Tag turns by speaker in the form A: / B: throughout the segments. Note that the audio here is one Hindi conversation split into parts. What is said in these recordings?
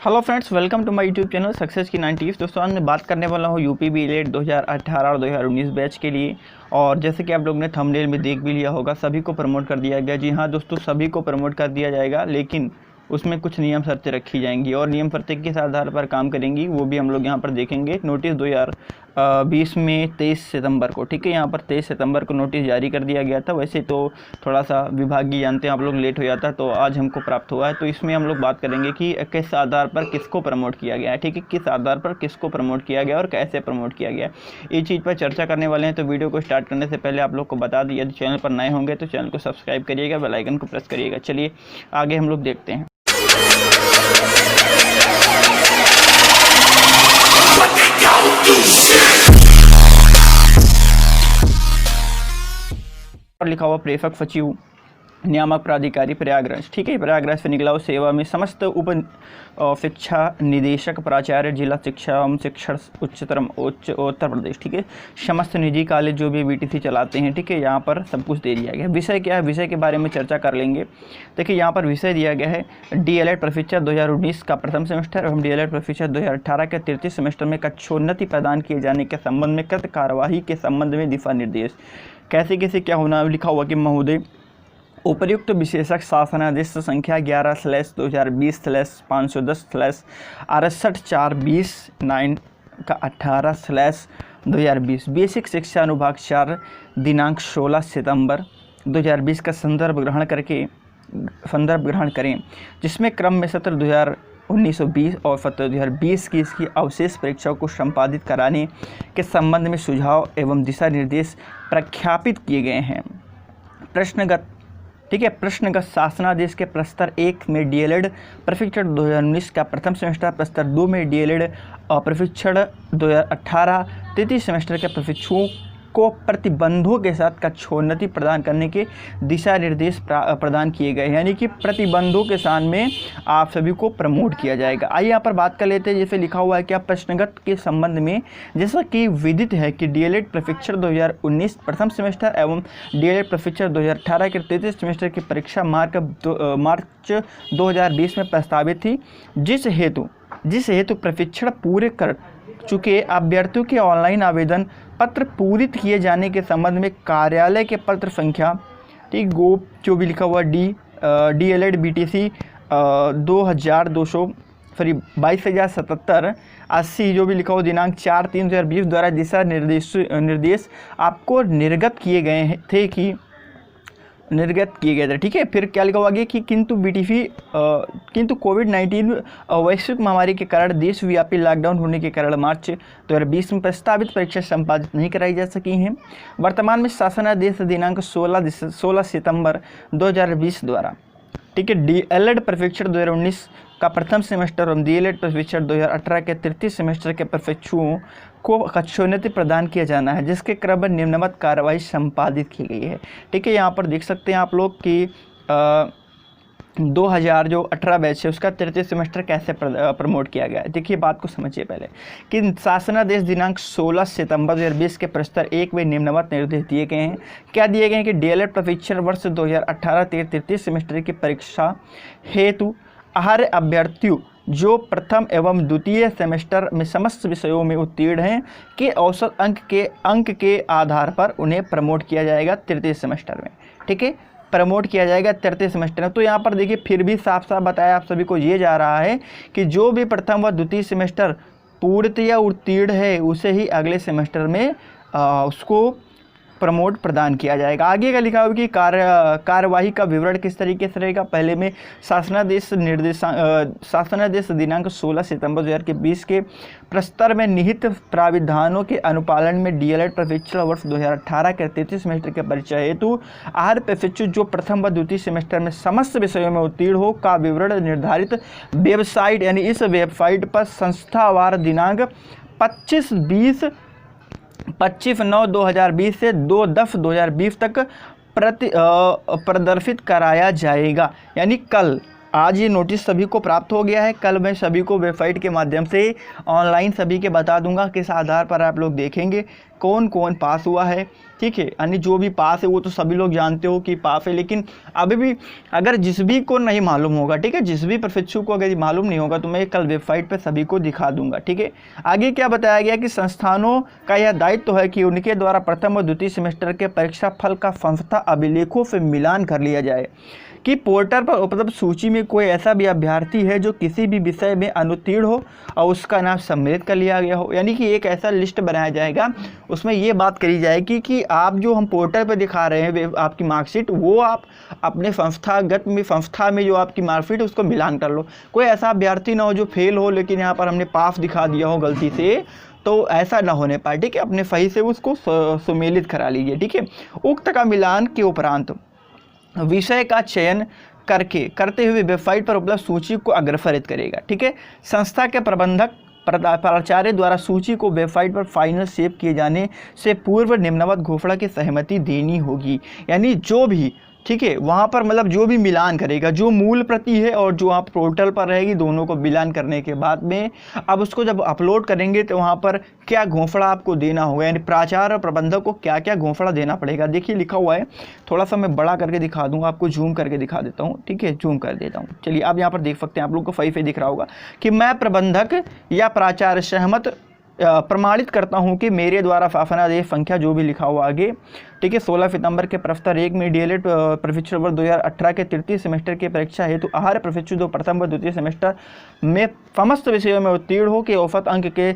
A: Hello friends, welcome to my YouTube channel success की 90s। दोस्तों आज मैं बात करने वाला हूँ यूपी बीएलएड 2018 और 2019 बैच के लिए। और जैसे कि आप लोग ने थंबनेल में देख भी लिया होगा, सभी को प्रमोट कर दिया गया। जी हाँ दोस्तों, सभी को प्रमोट कर दिया जाएगा, लेकिन उसमें कुछ नियम शर्तें रखी जाएंगी और नियम शर्तें किस आधार पर काम करेंगी वो भी हम लोग यहाँ पर देखेंगे। नोटिस 2020 में 23 सितंबर को, ठीक है, यहाँ पर 23 सितंबर को नोटिस जारी कर दिया गया था। वैसे तो थोड़ा सा विभागीय जानते हैं आप लोग, लेट हो जाता है, तो आज हमको प्राप्त हुआ है। तो इसमें हम लोग बात करेंगे कि किस आधार पर किसको प्रमोट किया गया है, ठीक है, किस आधार पर किसको प्रमोट किया गया और कैसे प्रमोट किया गया है, इस चीज़ पर चर्चा करने वाले हैं। तो वीडियो को स्टार्ट करने से पहले आप लोग को बता दिया, यदि चैनल पर नए होंगे तो चैनल को सब्सक्राइब करिएगा, बेल आइकन को प्रेस करिएगा। चलिए आगे हम लोग देखते हैं। लिखा हुआ प्रेफक सचिव नियामक प्राधिकारी प्रयागराज, ठीक है, प्रयागराज से निकला हुआ सेवा में समस्त उप शिक्षा निदेशक प्राचार्य जिला शिक्षा एवं शिक्षण उत्तर प्रदेश, ठीक है, समस्त निजी कॉलेज जो भी बीटीसी चलाते हैं, ठीक है, यहाँ पर सब कुछ दे दिया गया है। विषय क्या है, विषय के बारे में चर्चा कर लेंगे। देखिए यहाँ पर विषय दिया गया है डीएलएड प्रशिक्षण 2019 का प्रथम सेमेस्टर एवं डीएलएड प्रशिक्षण 2018 के तृतीय सेमेस्टर में कक्षोन्नति प्रदान किए जाने के संबंध में कृत कार्यवाही के संबंध में दिशा निर्देश। कैसे कैसे क्या होना, लिखा हुआ कि महोदय उपर्युक्त विशेषक शासनादेश संख्या 11/2020/510/68/420/9 का 18/2020 बेसिक शिक्षा अनुभाग 4 दिनांक 16 सितंबर 2020 का संदर्भ ग्रहण करें, जिसमें क्रम में सत्र 1920 और सत्र 2020 की इसकी अवशेष परीक्षाओं को संपादित कराने के संबंध में सुझाव एवं दिशा निर्देश प्रख्यापित किए गए हैं। प्रश्नगत, ठीक है, प्रश्नगत शासनादेश के प्रस्तर 1 में डीएलएड प्रशिक्षण 2019 का प्रथम सेमेस्टर, प्रस्तर 2 में डीएलएड प्रशिक्षण 2018 तृतीय सेमेस्टर के प्रशिक्षुओं को प्रतिबंधों के साथ कक्षोन्नति प्रदान करने के दिशा निर्देश प्रदान किए गए, यानी कि प्रतिबंधों के स्थान में आप सभी को प्रमोट किया जाएगा। आइए यहाँ पर बात कर लेते हैं। जैसे लिखा हुआ है कि आप प्रश्नगत के संबंध में, जैसा कि विदित है कि डीएलएड प्रशिक्षण 2019 प्रथम सेमेस्टर एवं डीएलएड प्रशिक्षण 2018 के तृतीय सेमेस्टर की परीक्षा मार्च 2020 में प्रस्तावित थी, जिस हेतु प्रशिक्षण पूरे कर चुके अभ्यर्थियों के ऑनलाइन आवेदन पत्र पूरित किए जाने के संबंध में कार्यालय के पत्र संख्या, ठीक, गोप जो भी लिखा हुआ डीएलएड बीटीसी 22,077/80 जो भी लिखा हुआ दिनांक 4/3/2020 द्वारा दिशा निर्देश आपको निर्गत किए गए थे, ठीक है। फिर क्या लिखा हुआ आगे कि किंतु कोविड-19 वैश्विक महामारी के कारण देशव्यापी लॉकडाउन होने के कारण मार्च 2020 में प्रस्तावित परीक्षा संपादित नहीं कराई जा सकी हैं। वर्तमान में शासनादेश दिनांक 16 सितंबर 2020 द्वारा, ठीक है, डीएलएड प्रशिक्षण 2019 का प्रथम सेमेस्टर और डीएलएड प्रशिक्षण 2018 के तृतीय सेमेस्टर के प्रशिक्षुओं को कक्षोन्नति प्रदान किया जाना है, जिसके क्रम में निम्नवत कार्रवाई संपादित की गई है, ठीक है। यहाँ पर देख सकते हैं आप लोग कि 2018 बैच है उसका तृतीय सेमेस्टर कैसे प्रमोट किया गया है। देखिए बात को समझिए पहले कि शासनादेश दिनांक 16 सितंबर 2020 के प्रस्तर 1 में निम्नवत निर्देश दिए गए हैं। क्या दिए गए हैं कि डीएलएड प्रशिक्षण वर्ष 2018 तृतीय सेमेस्टर की परीक्षा हेतु हर अभ्यर्थियों जो प्रथम एवं द्वितीय सेमेस्टर में समस्त विषयों में उत्तीर्ण हैं के औसत अंक के आधार पर उन्हें प्रमोट किया जाएगा तृतीय सेमेस्टर में, ठीक है, प्रमोट किया जाएगा तृतीय सेमेस्टर में। तो यहाँ पर देखिए फिर भी साफ साफ बताया आप सभी को ये जा रहा है कि जो भी प्रथम व द्वितीय सेमेस्टर पूर्णतया उत्तीर्ण है उसे ही अगले सेमेस्टर में उसको प्रमोट प्रदान किया जाएगा। आगे का लिखा हुआ कि कार्यवाही का विवरण किस तरीके से रहेगा। पहले में शासनादेश दिनांक 16 सितंबर 2020 के प्रस्तर में निहित प्राविधानों के अनुपालन में डीएलएड प्रशिक्षण वर्ष 2018 के तृतीय सेमेस्टर के परीक्षा हेतु आहर प्रशिक्षु जो प्रथम व द्वितीय सेमेस्टर में समस्त विषयों में उत्तीर्ण हो का विवरण निर्धारित वेबसाइट, यानी इस वेबसाइट पर संस्थावार दिनांक 25/9/2020 से 2/10/2020 तक प्रदर्शित कराया जाएगा। यानी कल, आज ये नोटिस सभी को प्राप्त हो गया है। कल मैं सभी को वेबसाइट के माध्यम से ऑनलाइन सभी के बता दूंगा किस आधार पर आप लोग देखेंगे, कौन कौन पास हुआ है, ठीक है। यानी जो भी पास है वो तो सभी लोग जानते हो कि पास है, लेकिन अभी भी अगर जिस भी को नहीं मालूम होगा, ठीक है, जिस भी प्रशिक्षु को अगर मालूम नहीं होगा तो मैं कल वेबसाइट पर सभी को दिखा दूंगा, ठीक है। आगे क्या बताया गया कि संस्थानों का यह दायित्व है कि उनके द्वारा प्रथम और द्वितीय सेमेस्टर के परीक्षा फल का संस्था अभिलेखों से मिलान कर लिया जाए कि पोर्टल पर उपलब्ध सूची में कोई ऐसा भी अभ्यर्थी है जो किसी भी विषय में अनुत्तीर्ण हो और उसका नाम सम्मिलित कर लिया गया हो। यानी कि एक ऐसा लिस्ट बनाया जाएगा, उसमें ये बात करी जाएगी कि आप जो हम पोर्टल पर दिखा रहे हैं आपकी मार्कशीट, वो आप अपने संस्था में जो आपकी मार्कशीट है उसको मिलान कर लो। कोई ऐसा अभ्यर्थी ना हो जो फेल हो लेकिन यहाँ पर हमने पास दिखा दिया हो गलती से, तो ऐसा ना होने पाए, ठीक है। अपने सही से उसको सम्मिलित करा लीजिए, ठीक है। उक्त का मिलान के उपरांत विषय का चयन करते हुए वेबसाइट पर उपलब्ध सूची को अग्रसरित करेगा, ठीक है। संस्था के प्रबंधक प्राचार्य द्वारा सूची को वेबसाइट पर फाइनल सेव किए जाने से पूर्व निम्नवत घोषणा की सहमति देनी होगी। यानी जो भी, ठीक है, वहाँ पर मतलब जो भी मिलान करेगा, जो मूल प्रति है और जो आप पोर्टल पर रहेगी, दोनों को मिलान करने के बाद में अब उसको जब अपलोड करेंगे तो वहाँ पर क्या घोषणा आपको देना होगा, यानी प्राचार्य और प्रबंधक को क्या क्या घोषणा देना पड़ेगा। देखिए लिखा हुआ है, थोड़ा सा मैं बड़ा करके दिखा दूँगा, आपको जूम करके दिखा देता हूँ, ठीक है, जूम कर देता हूँ। चलिए आप यहाँ पर देख सकते हैं, आप लोग को सही दिख रहा होगा कि मैं प्रबंधक या प्राचार्य सहमत प्रमाणित करता हूं कि मेरे द्वारा शासनादेश संख्या जो भी लिखा हुआ आगे, ठीक है, 16 सितंबर के प्रश्न 1 में डीएलएड प्रशिक्षण वर्ष 2018 के तृतीय सेमेस्टर की परीक्षा हेतु आहार प्रशिक्षु जो प्रथम व द्वितीय सेमेस्टर में समस्त विषयों में उत्तीर्ण हो के औसत अंक के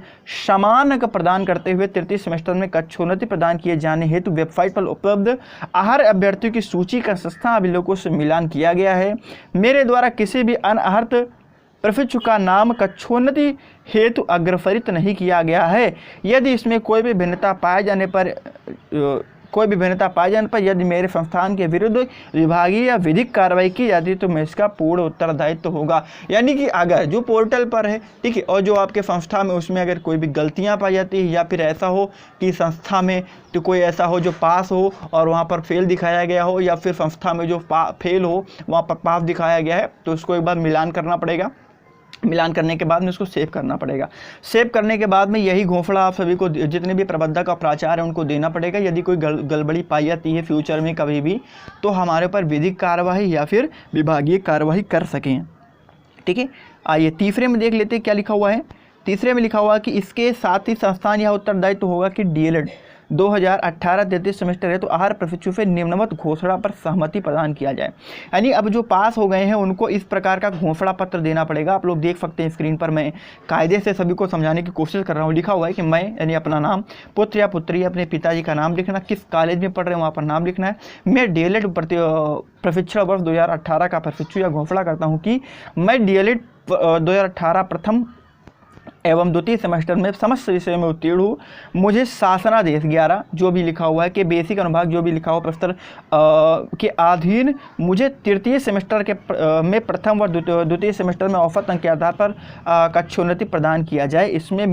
A: समान अंक प्रदान करते हुए तृतीय सेमेस्टर में कक्षोन्नति प्रदान किए जाने हेतु वेबसाइट पर उपलब्ध आहार अभ्यर्थियों की सूची का संस्था अभिलेखों से मिलान किया गया है। मेरे द्वारा किसी भी अनर्हत प्रशिक्षु का नाम कक्षोन्नति हेतु अग्रसरित नहीं किया गया है। यदि इसमें कोई भी भिन्नता पाए जाने पर यदि मेरे संस्थान के विरुद्ध विभागीय या विधिक कार्रवाई की जाती है तो मैं इसका पूर्ण उत्तरदायित्व होगा। यानी कि अगर जो पोर्टल पर है, ठीक है, और जो आपके संस्था में उसमें अगर कोई भी गलतियां पाई जाती है या फिर ऐसा हो कि संस्था में तो कोई ऐसा हो जो पास हो और वहाँ पर फेल दिखाया गया हो, या फिर संस्था में जो फेल हो वहाँ पर पास दिखाया गया है, तो उसको एक बार मिलान करना पड़ेगा। मिलान करने के बाद में उसको सेव करना पड़ेगा। सेव करने के बाद में यही घोषणा आप सभी को, जितने भी प्रबंधक और प्राचार्य हैं उनको देना पड़ेगा। यदि कोई गड़बड़ी पाई जाती है फ्यूचर में कभी भी, तो हमारे ऊपर विधिक कार्रवाई या फिर विभागीय कार्रवाई कर सकें, ठीक है। आइए तीसरे में देख लेते हैं क्या लिखा हुआ है। तीसरे में लिखा हुआ है कि इसके साथ ही संस्थान यह उत्तरदायित्व होगा कि डीएलएड 2018 तृतीय सेमेस्टर है तो आहार प्रशिक्षु से निम्नवत घोषणा पर सहमति प्रदान किया जाए। यानी अब जो पास हो गए हैं उनको इस प्रकार का घोषणा पत्र देना पड़ेगा। आप लोग देख सकते हैं स्क्रीन पर, मैं कायदे से सभी को समझाने की कोशिश कर रहा हूँ। लिखा हुआ है कि मैं, यानी अपना नाम, पुत्र या पुत्री, अपने पिताजी का नाम लिखना, किस कॉलेज में पढ़ रहे हैं वहाँ पर नाम लिखना है। मैं डीएलएड प्रशिक्षण वर्ष 2018 का प्रशिक्षु या घोषणा करता हूँ कि मैं डीएलएड 2018 प्रथम एवं द्वितीय सेमेस्टर में समस्त विषयों में उत्तीर्ण हूँ। मुझे शासनादेश 11 जो भी लिखा हुआ है कि बेसिक अनुभाग जो भी लिखा हुआ प्रस्तर के अधीन मुझे तृतीय सेमेस्टर के में प्रथम व द्वितीय सेमेस्टर में औसत अंक के आधार पर कक्षोन्नति प्रदान किया जाए। इसमें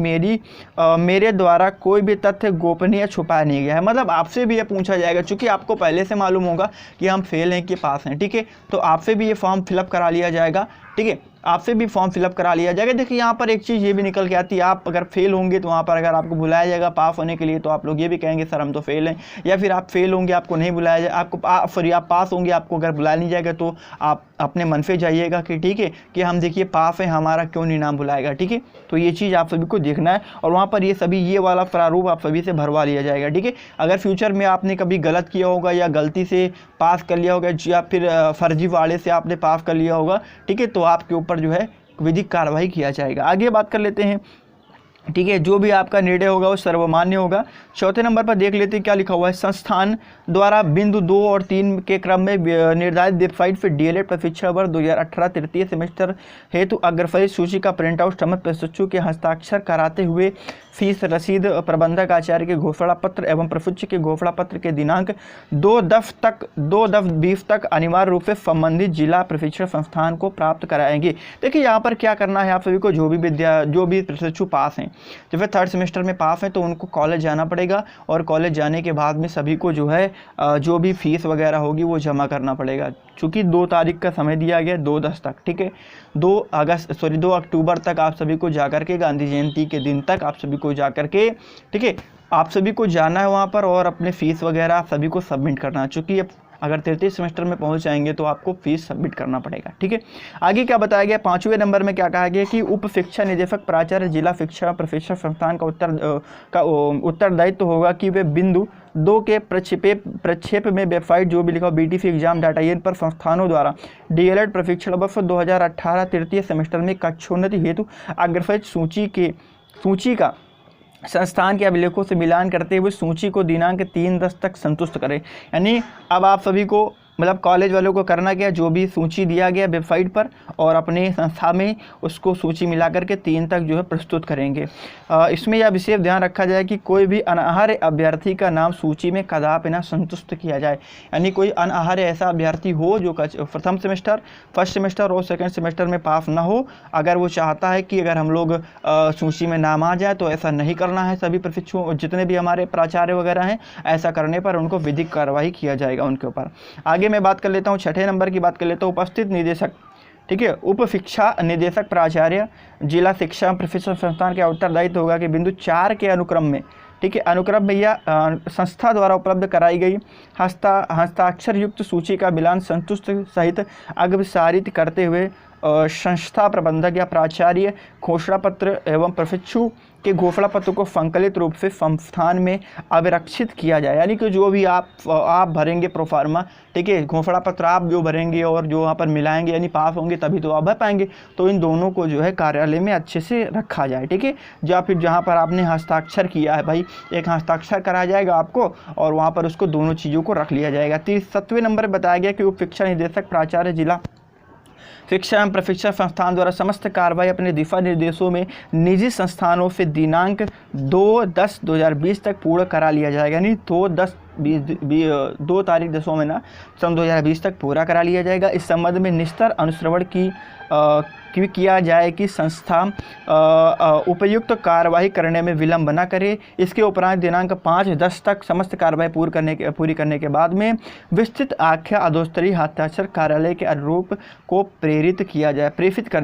A: मेरे द्वारा कोई भी तथ्य गोपनीय छुपाया नहीं गया है। मतलब आपसे भी ये पूछा जाएगा, चूँकि आपको पहले से मालूम होगा कि हम फेल हैं कि पास हैं, ठीक है, तो आपसे भी ये फॉर्म फिलअप करा लिया जाएगा, ठीक है, आपसे भी फॉर्म फिलअप करा लिया जाएगा। देखिए यहाँ पर एक चीज़ ये भी निकल के आती है, आप अगर फेल होंगे तो वहाँ पर अगर आपको बुलाया जाएगा पास होने के लिए तो आप लोग ये भी कहेंगे सर हम तो फेल हैं, या फिर आप फेल होंगे आपको नहीं बुलाया जाए, आप पास होंगे आपको अगर बुलाया नहीं जाएगा तो आप अपने मन से जाइएगा कि ठीक है कि हम देखिए पास है, हमारा क्यों नहीं नाम बुलाएगा, ठीक है। तो ये चीज़ आप सभी को देखना है और वहाँ पर ये वाला प्रारूप आप सभी से भरवा लिया जाएगा, ठीक है। अगर फ्यूचर में आपने कभी गलत किया होगा या गलती से पास कर लिया होगा या फिर फर्जी वाले से आपने पास कर लिया होगा, ठीक है, तो आपके ऊपर जो है विधिक कार्रवाई किया जाएगा। आगे बात कर लेते हैं, ठीक है, जो भी आपका निर्णय होगा वो सर्वमान्य होगा। चौथे नंबर पर देख लेते हैं क्या लिखा हुआ है। संस्थान द्वारा बिंदु 2 और 3 के क्रम में निर्धारित वेबसाइट पर डीएलएड प्रशिक्षण वर्ष 2018 तृतीय सेमेस्टर हेतु अग्रसरित सूची का प्रिंट आउट समस्त प्रशिक्षु के हस्ताक्षर कराते हुए फीस रसीद, प्रबंधक आचार्य के घोषणा पत्र एवं प्रशिक्षु के घोषणा पत्र के दिनांक 2/10/20 तक अनिवार्य रूप से संबंधित जिला प्रशिक्षण संस्थान को प्राप्त कराएंगे। देखिए यहाँ पर क्या करना है आप सभी को, जो भी प्रशिक्षु पास हैं, तो फिर थर्ड सेमेस्टर में पास हैं तो उनको कॉलेज जाना पड़ेगा, और कॉलेज जाने के बाद में सभी को जो है जो भी फीस वगैरह होगी वो जमा करना पड़ेगा। चूँकि 2 तारीख का समय दिया गया, 2/10 तक, ठीक है, 2 अक्टूबर तक आप सभी को जा कर के, गांधी जयंती के दिन तक आप सभी को जा कर के, ठीक है, आप सभी को जाना है वहाँ पर और अपने फ़ीस वगैरह सभी को सबमिट करना है। चूँकि अब अगर 33 सेमेस्टर में पहुंच जाएंगे तो आपको फीस सबमिट करना पड़ेगा, ठीक है। आगे क्या बताया गया, 5वें नंबर में क्या कहा गया कि उप शिक्षा निदेशक प्राचार्य जिला शिक्षा प्रशिक्षण संस्थान का उत्तरदायित्व होगा कि वे बिंदु 2 के प्रक्षेप में वेबसाइट जो भी लिखा btc-exam.in पर संस्थानों द्वारा डीएलएड प्रशिक्षण वर्ष 2018 तृतीय सेमेस्टर में कक्षोन्नति हेतु अग्रसित सूची का संस्थान के अभिलेखों से मिलान करते हुए सूची को दिनांक 3/10 तक संतुष्ट करें। यानी अब आप सभी को मतलब कॉलेज वालों को करना क्या, जो भी सूची दिया गया वेबसाइट पर और अपने संस्था में उसको सूची मिला करके 3 तक जो है प्रस्तुत करेंगे। इसमें यह विशेष ध्यान रखा जाए कि कोई भी अनार्य अभ्यर्थी का नाम सूची में कदापि न संतुष्ट किया जाए। यानी कोई अनार्य ऐसा अभ्यर्थी हो जो प्रथम सेमेस्टर, फर्स्ट सेमेस्टर और सेकंड सेमेस्टर में पास ना हो, अगर वो चाहता है कि अगर हम लोग सूची में नाम आ जाए तो ऐसा नहीं करना है। सभी प्रशिक्षु जितने भी हमारे प्राचार्य वगैरह हैं, ऐसा करने पर उनको विधिक कार्रवाई किया जाएगा उनके ऊपर। आगे मैं बात कर लेता हूँ, 6ठे नंबर की बात कर लेता हूँ, उपस्थित निदेशक, ठीक है, उप शिक्षा निदेशक प्राचार्य जिला शिक्षा प्रशिक्षण संस्थान का उत्तरदायित्व होगा कि बिंदु 4 के अनुक्रम में, ठीक है, अनुक्रम में या संस्था द्वारा उपलब्ध कराई गई हस्ताक्षर युक्त सूची का मिलान संतुष्ट सहित अग्रसारित करते हुए संस्था प्रबंधक या प्राचार्य घोषणा पत्र एवं प्रशिक्षु के घोषणा पत्र को संकलित रूप से संस्थान में अभिरक्षित किया जाए। यानी कि जो भी आप भरेंगे प्रोफार्मा, ठीक है, घोषणा पत्र आप जो भरेंगे और जो वहाँ पर मिलाएंगे, यानी पास होंगे तभी तो आप भर पाएंगे, तो इन दोनों को जो है कार्यालय में अच्छे से रखा जाए, ठीक है। या फिर जहाँ पर आपने हस्ताक्षर किया है भाई, एक हस्ताक्षर कराया जाएगा आपको और वहाँ पर उसको दोनों चीज़ों को रख लिया जाएगा। 7वें नंबर बताया गया कि उप शिक्षा निदेशक प्राचार्य जिला शिक्षा एवं प्रशिक्षण संस्थान द्वारा समस्त कार्रवाई अपने दिशा निर्देशों में निजी संस्थानों से दिनांक 2/10/2020 तक पूर्ण करा लिया जाएगा। यानी 2 तारीख 10 महीना सन 2020 तक पूरा करा लिया जाएगा। इस संबंध में निस्तर अनुश्रवण की किया जाए कि संस्था उपयुक्त कार्रवाई करने में विलंब न करे। इसके उपरांत दिनांक 5/10 तक समस्त कार्रवाई पूरी करने के बाद में विस्तृत आख्या अधोस्तरीय हस्ताक्षर कार्यालय के अनुरूप को प्रेरित कर दिया,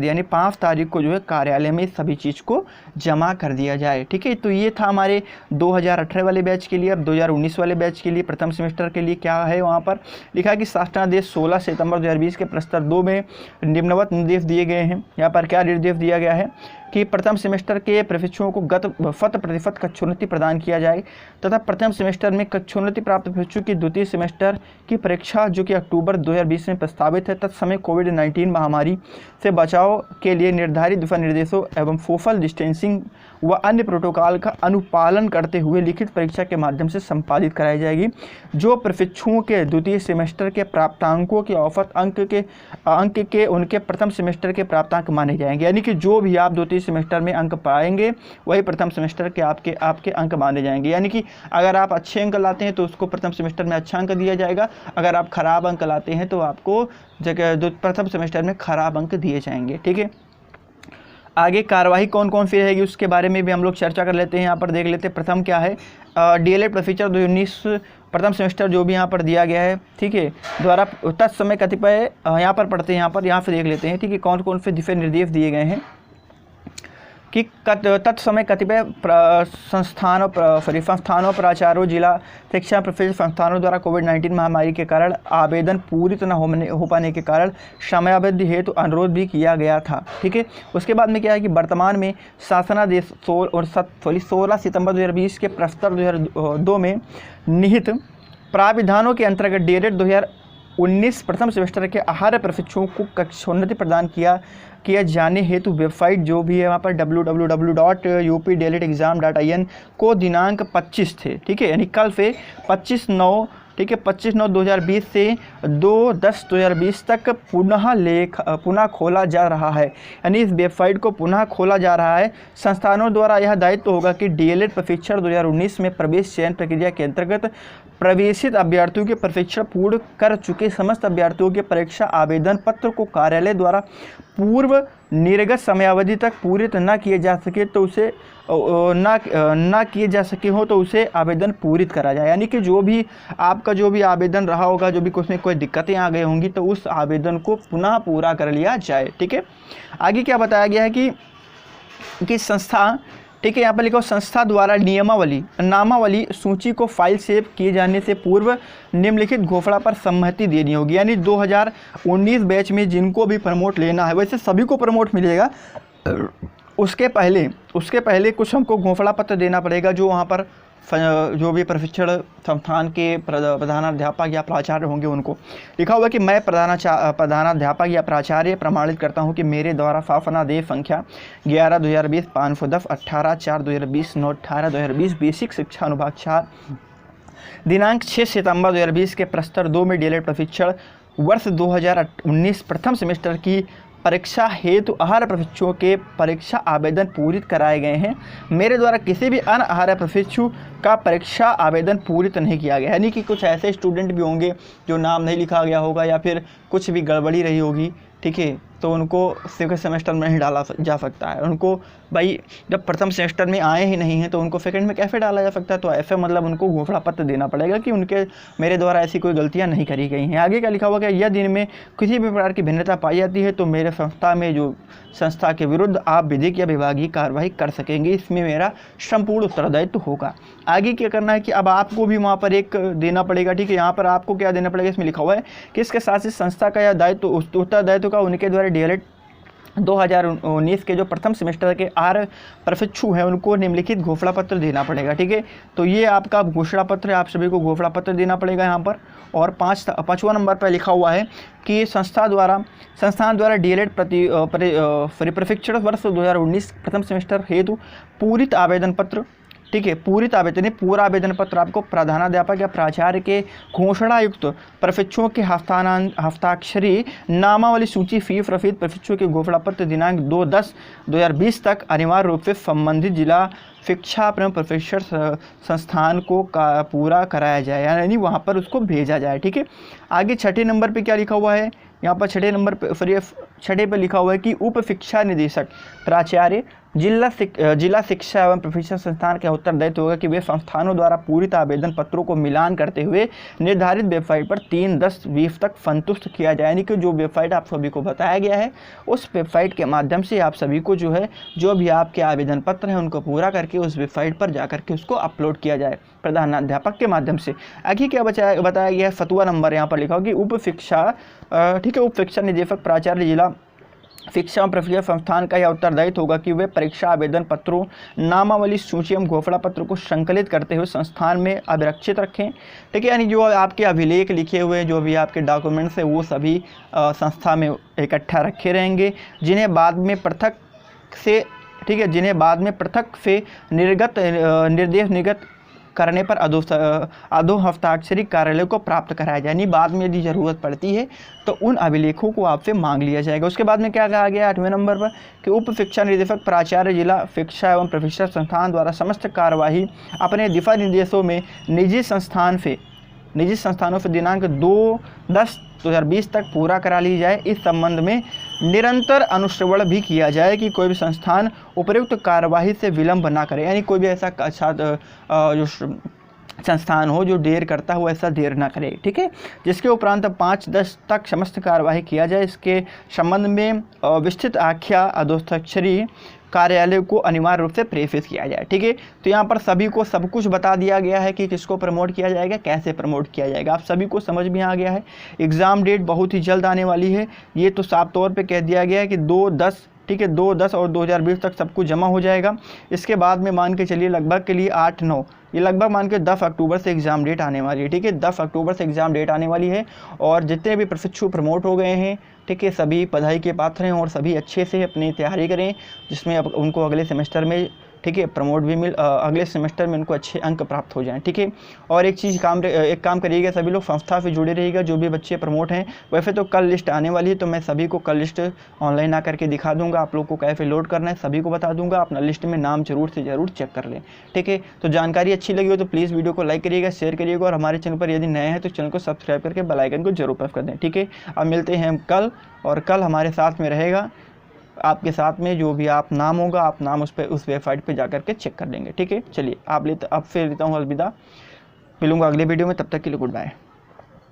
A: यानी 5 तारीख को जो है कार्यालय में सभी चीज़ को जमा कर दिया जाए, ठीक है। तो ये था हमारे 2018 वाले बैच के लिए। अब 2019 वाले बैच के लिए प्रथम सेमेस्टर के लिए क्या है, वहाँ पर लिखा है कि शासनादेश 16 सितंबर 2020 के प्रस्तर 2 में निम्नवत निर्देश दिए गए हैं। यहाँ पर क्या निर्देश दिया गया है कि प्रथम सेमेस्टर के प्रशिक्षुओं को 100% कक्षोन्नति प्रदान किया जाए तथा प्रथम सेमेस्टर में कक्षोन्नति प्राप्त प्रशिक्षु की द्वितीय सेमेस्टर की परीक्षा जो कि अक्टूबर 2020 में प्रस्तावित है, तत्समय कोविड-19 महामारी से बचाव के लिए निर्धारित दिशा निर्देशों एवं सोशल डिस्टेंसिंग व अन्य प्रोटोकॉल का अनुपालन करते हुए लिखित परीक्षा के माध्यम से संपादित कराई जाएगी। जो प्रशिक्षुओं के द्वितीय सेमेस्टर के प्राप्तांकों के औसत अंक के उनके प्रथम सेमेस्टर के प्राप्तांक माने जाएंगे। यानी कि जो भी आप द्वितीय सेमेस्टर में अंक पाएंगे वही प्रथम सेमेस्टर के आपके अंक माने जाएंगे। यानी कि अगर आप अच्छे अंक लाते हैं तो उसको प्रथम सेमेस्टर में अच्छा अंक दिया जाएगा, अगर आप खराब अंक लाते हैं तो आपको प्रथम सेमेस्टर में खराब अंक दिए जाएंगे, ठीक है। आगे कार्रवाई कौन कौन सी रहेगी उसके बारे में भी हम लोग चर्चा कर लेते हैं। यहाँ पर देख लेते हैं, प्रथम क्या है, डीएलएड प्रशिक्षण 2019 प्रथम सेमेस्टर जो भी यहाँ पर दिया गया है, ठीक है, द्वारा तत्समय कतिपय यहाँ पर पढ़ते हैं, यहाँ से देख लेते हैं, ठीक है, कौन कौन से दिशा निर्देश दिए गए हैं कि तत्समय कतिपय संस्थानों प्राचार्यों जिला शिक्षा प्रशिक्षण संस्थानों द्वारा कोविड-19 महामारी के कारण आवेदन पूरी तरह हो पाने के कारण समयावधि हेतु अनुरोध भी किया गया था, ठीक है। उसके बाद में क्या है कि वर्तमान में शासनादेश 16 सितंबर 2020 के प्रस्तर 2002 में निहित प्राविधानों के अंतर्गत डीएलएड 2019 प्रथम सेमेस्टर के आहार्य प्रशिक्षुओं को कक्षोन्नति प्रदान किया जाने हेतु वेबसाइट जो भी है वहाँ पर www.updletexam.in को दिनांक 25 थे, ठीक है, यानी कल से 25/9, ठीक है, 25/9/2020 से 2/10/2020 तक पुनः खोला जा रहा है। यानी इस वेबसाइट को पुनः खोला जा रहा है। संस्थानों द्वारा यह दायित्व होगा कि डीएलएड प्रशिक्षण 2019 में प्रवेश चयन प्रक्रिया के अंतर्गत प्रवेशित अभ्यर्थियों के प्रशिक्षण पूर्ण कर चुके समस्त अभ्यर्थियों के परीक्षा आवेदन पत्र को कार्यालय द्वारा पूर्व निर्गत समयावधि तक पूरित न किए जा सके तो उसे ना किए जा सके हो तो उसे आवेदन पूरित करा जाए। यानी कि जो भी आपका जो भी आवेदन रहा होगा, जो भी कुछ में कोई दिक्कतें आ गई होंगी, तो उस आवेदन को पुनः पूरा कर लिया जाए। ठीक है, आगे क्या बताया गया है कि संस्था, ठीक है, यहाँ पर लिखो संस्था द्वारा नामावली सूची को फाइल सेव किए जाने से पूर्व निम्नलिखित घोषणा पर सहमति देनी होगी। यानी 2019 बैच में जिनको भी प्रमोट लेना है, वैसे सभी को प्रमोट मिलेगा, उसके पहले कुछ हमको घोषणा पत्र देना पड़ेगा। जो वहाँ पर जो भी प्रशिक्षण संस्थान के प्रधानाध्यापक या प्राचार्य होंगे उनको लिखा हुआ कि मैं प्रधानाध्यापक या प्राचार्य प्रमाणित करता हूं कि मेरे द्वारा शासनादेश संख्या 11/2020 510 18/4/2020 9/18/2020 बेसिक शिक्षा अनुभाग 4 दिनांक 6 सितंबर 2020 के प्रस्तर 2 में डीएलएड प्रशिक्षण वर्ष 2019 प्रथम सेमेस्टर की परीक्षा हेतु आहार प्रशिक्षुओं के परीक्षा आवेदन पूरित कराए गए हैं। मेरे द्वारा किसी भी अन्य आहार प्रशिक्षु का परीक्षा आवेदन पूरित नहीं किया गया। यानी कि कुछ ऐसे स्टूडेंट भी होंगे जो नाम नहीं लिखा गया होगा या फिर कुछ भी गड़बड़ी रही होगी, ठीक है, तो उनको सेकंड सेमेस्टर में नहीं डाला जा सकता है। उनको भाई जब प्रथम सेमेस्टर में आए ही नहीं हैं तो उनको सेकंड में कैसे डाला जा सकता है। तो ऐसे मतलब उनको घोषणा पत्र देना पड़ेगा कि उनके मेरे द्वारा ऐसी कोई गलतियां नहीं करी गई हैं। आगे क्या लिखा हुआ कि यदि इनमें किसी भी प्रकार की भिन्नता पाई जाती है तो मेरे संस्था के विरुद्ध आप विधिक या विभागीय कार्रवाई कर सकेंगे। इसमें मेरा संपूर्ण उत्तरदायित्व होगा। आगे क्या करना है कि अब आपको भी वहाँ पर एक देना पड़ेगा। ठीक है, यहाँ पर आपको क्या देना पड़ेगा, इसमें लिखा हुआ है कि इसके साथ ही संस्था का यह दायित्व उत्तरदायित्व का उनके द्वारा डीएलएड 2019 के जो प्रथम सेमेस्टर के आहार प्रशिक्षु हैं उनको निम्नलिखित घोषणा पत्र देना पड़ेगा। ठीक है, तो ये आपका घोषणा पत्र है, आप सभी को घोषणा पत्र देना पड़ेगा यहाँ पर। और 5वां नंबर पर लिखा हुआ है कि संस्थान द्वारा डीएलएड प्रशिक्षण वर्ष 2019 प्रथम सेमेस्टर हेतु पूरित आवेदन पत्र, ठीक है, पूरा आवेदन पत्र आपको प्रधानाध्यापक या प्राचार्य के घोषणायुक्त प्रशिक्षुओं के हस्ताक्षरी नामावली सूची फी प्रफित प्रशिक्षुओं के घोषणा पत्र दिनांक 2/10/2020 तक अनिवार्य रूप से संबंधित जिला शिक्षा प्रशिक्षण संस्थान को पूरा कराया जाए, यानी वहाँ पर उसको भेजा जाए। ठीक है, आगे 6 नंबर पे क्या लिखा हुआ है, यहाँ पर 6 नंबर पर 6 पे लिखा हुआ है कि उप शिक्षा निदेशक प्राचार्य जिला शिक्षा एवं प्रशिक्षण संस्थान का उत्तरदायित्व होगा कि वे संस्थानों द्वारा पूरित आवेदन पत्रों को मिलान करते हुए निर्धारित वेबसाइट पर 3/10/20 तक संतुष्ट किया जाए। यानी कि जो वेबसाइट आप सभी को बताया गया है उस वेबसाइट के माध्यम से आप सभी को जो है जो भी आपके आवेदन पत्र हैं उनको पूरा करके उस वेबसाइट पर जा करके उसको अपलोड किया जाए प्रधानाध्यापक के माध्यम से। आगे क्या बताया गया है, 7वां नंबर यहाँ पर लिखा हो कि उप शिक्षा निदेशक प्राचार्य जिला शिक्षा प्रक्रिया संस्थान का यह उत्तरदायित्व होगा कि वे परीक्षा आवेदन पत्रों नामावली सूची एवं घोषणा पत्र को संकलित करते हुए संस्थान में अभिरक्षित रखें। ठीक है, यानी जो आपके अभिलेख लिखे हुए जो भी आपके डॉक्यूमेंट्स है वो सभी संस्था में इकट्ठा रखे रहेंगे, जिन्हें बाद में पृथक से निर्देश करने पर अधो हस्ताक्षरी कार्यालय को प्राप्त कराया जाए। यानी बाद में यदि ज़रूरत पड़ती है तो उन अभिलेखों को आपसे मांग लिया जाएगा। उसके बाद में क्या कहा गया 8वें नंबर पर कि उप शिक्षा निदेशक प्राचार्य जिला शिक्षा एवं प्रशिक्षण संस्थान द्वारा समस्त कार्यवाही अपने दिशा निर्देशों में निजी संस्थानों से दिनांक 2/10/2020 तक पूरा करा ली जाए। इस संबंध में निरंतर अनुश्रवण भी किया जाए कि कोई भी संस्थान उपयुक्त कार्यवाही से विलंब ना करे। यानी कोई भी ऐसा जो संस्थान हो जो देर करता हो ऐसा देर ना करे। ठीक है, जिसके उपरांत 5/10 तक समस्त कार्यवाही किया जाए। इसके संबंध में विस्तृत आख्या अधोहस्ताक्षरी कार्यालय को अनिवार्य रूप से प्रेषित किया जाए। ठीक है, तो यहाँ पर सभी को सब कुछ बता दिया गया है कि किसको प्रमोट किया जाएगा, कैसे प्रमोट किया जाएगा, आप सभी को समझ में आ गया है। एग्ज़ाम डेट बहुत ही जल्द आने वाली है, ये तो साफ तौर पे कह दिया गया है कि 2/10, ठीक है, 2/10 और 2020 तक सब कुछ जमा हो जाएगा। इसके बाद में मान के चलिए लगभग के लिए 8-9, ये लगभग मान के 10 अक्टूबर से एग्ज़ाम डेट आने वाली है। ठीक है, 10 अक्टूबर से एग्ज़ाम डेट आने वाली है और जितने भी प्रशिक्षु प्रमोट हो गए हैं, ठीक है, सभी बधाई के पात्र हैं और सभी अच्छे से अपनी तैयारी करें, जिसमें अब उनको अगले सेमेस्टर में, ठीक है, प्रमोट भी अगले सेमेस्टर में उनको अच्छे अंक प्राप्त हो जाएं। ठीक है, और एक काम करिएगा, सभी लोग संस्था से जुड़े रहिएगा। जो भी बच्चे प्रमोट हैं, वैसे तो कल लिस्ट आने वाली है तो मैं सभी को कल लिस्ट ऑनलाइन आकर के दिखा दूंगा, आप लोग को कैसे लोड करना है सभी को बता दूंगा। अपना लिस्ट में नाम जरूर से ज़रूर चेक कर लें। ठीक है, तो जानकारी अच्छी लगी हो तो प्लीज़ वीडियो को लाइक करिएगा, शेयर करिएगा और हमारे चैनल पर यदि नए हैं तो चैनल को सब्सक्राइब करके बेल आइकन को जरूर प्रेस कर दें। ठीक है, अब मिलते हैं हम कल, और कल हमारे साथ में रहेगा आपके साथ में जो भी आप नाम होगा, आप नाम उस वेबसाइट पे जा कर के चेक कर लेंगे। ठीक है, चलिए अब फिर लेता हूँ अलविदा, मिलूंगा अगले वीडियो में, तब तक के लिए गुड बाय।